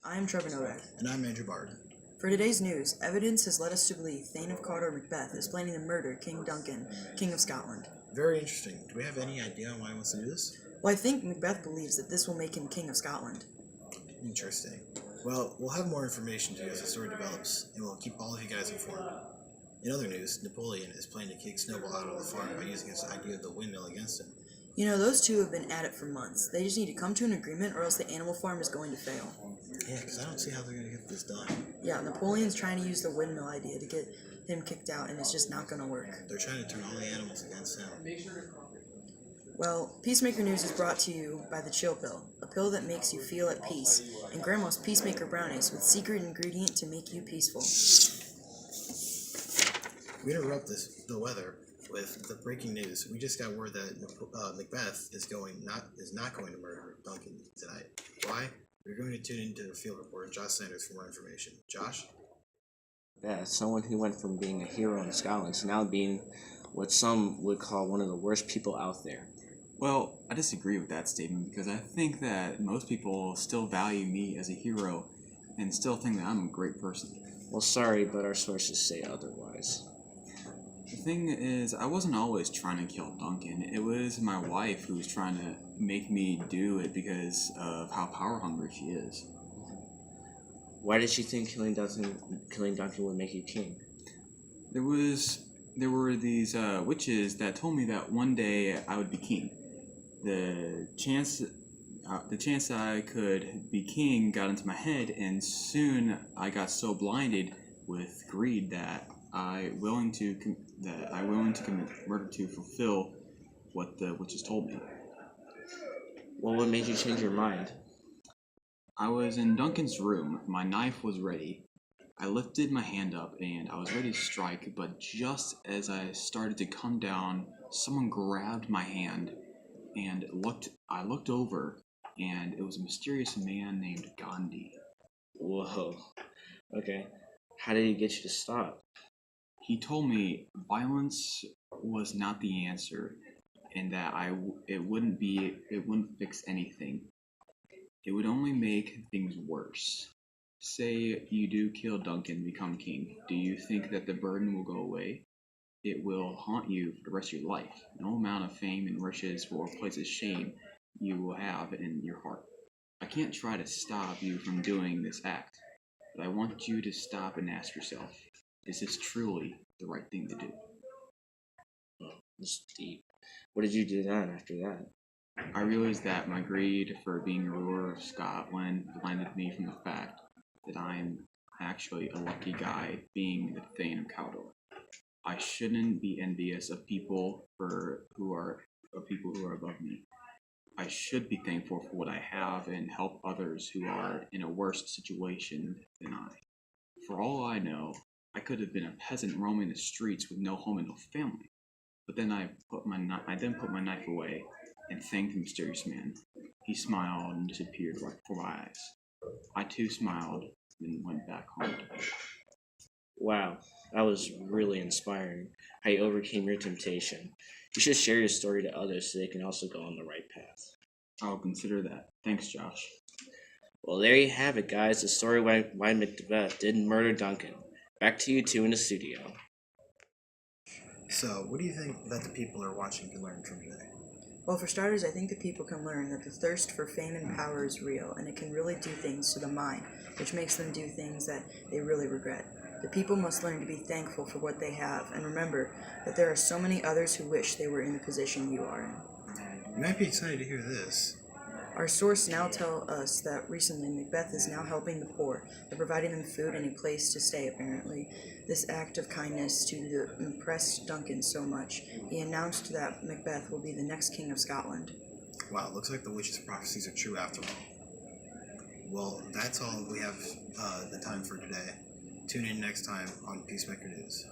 I'm Trevor Novak. And I'm Andrew Barton. For today's news, evidence has led us to believe Thane of Cawdor Macbeth is planning to murder King Duncan, King of Scotland. Very interesting. Do we have any idea on why he wants to do this? Well, I think Macbeth believes that this will make him King of Scotland. Interesting. Well, we'll have more information to you as the story develops, and we'll keep all of you guys informed. In other news, Napoleon is planning to kick Snowball out of the farm by using his idea of the windmill against him. You know, those two have been at it for months. They just need to come to an agreement or else the animal farm is going to fail. Yeah, because I don't see how they're going to get this done. Yeah, Napoleon's trying to use the windmill idea to get him kicked out, and it's just not going to work. They're trying to turn all the animals against him. Well, Peacemaker News is brought to you by the Chill Pill, a pill that makes you feel at peace, and Grandma's Peacemaker Brownies with secret ingredient to make you peaceful. We interrupt the weather with the breaking news. We just got word that Macbeth is not going to murder Duncan tonight. Why? We're going to tune into the field reporter Josh Sanders for more information. Josh? Yeah, someone who went from being a hero in Scotland to now being what some would call one of the worst people out there. Well, I disagree with that statement because I think that most people still value me as a hero and still think that I'm a great person. Well, sorry, but our sources say otherwise. The thing is, I wasn't always trying to kill Duncan. It was my wife who was trying to make me do it because of how power hungry she is. Why did she think killing Duncan would make you king? There were these witches that told me that one day I would be king. The chance that I could be king got into my head, and soon I got so blinded with greed that I willing to commit murder to fulfill what the witches told me. Well, what made you change your mind? I was in Duncan's room. My knife was ready. I lifted my hand up and I was ready to strike, but just as I started to come down, someone grabbed my hand and I looked over, and it was a mysterious man named Gandhi. Whoa. Okay. How did he get you to stop? He told me violence was not the answer, and that it wouldn't fix anything. It would only make things worse. Say you do kill Duncan and become king. Do you think that the burden will go away? It will haunt you for the rest of your life. No amount of fame and riches will replace the shame you will have in your heart. I can't try to stop you from doing this act, but I want you to stop and ask yourself, is this truly the right thing to do? It's deep. What did you do then after that? I realized that my greed for being a ruler of Scotland blinded me from the fact that I'm actually a lucky guy being the Thane of Cawdor. I shouldn't be envious of people who are above me. I should be thankful for what I have and help others who are in a worse situation than I. For all I know, I could have been a peasant roaming the streets with no home and no family. But then I put my knife away and thanked the mysterious man. He smiled and disappeared right before my eyes. I too smiled and went back home. Wow, that was really inspiring. How you overcame your temptation. You should share your story to others so they can also go on the right path. I'll consider that. Thanks, Josh. Well, there you have it, guys. The story why Macbeth didn't murder Duncan. Back to you two in the studio. So, what do you think that the people are watching can learn from today? Well, for starters, I think that people can learn that the thirst for fame and power is real, and it can really do things to the mind, which makes them do things that they really regret. The people must learn to be thankful for what they have, and remember that there are so many others who wish they were in the position you are in. You might be excited to hear this. Our source now tell us that recently Macbeth is now helping the poor by providing them food and a place to stay, apparently. This act of kindness to the impressed Duncan so much, he announced that Macbeth will be the next king of Scotland. Wow, it looks like the witch's prophecies are true after all. Well, that's all we have the time for today. Tune in next time on Peacemaker News.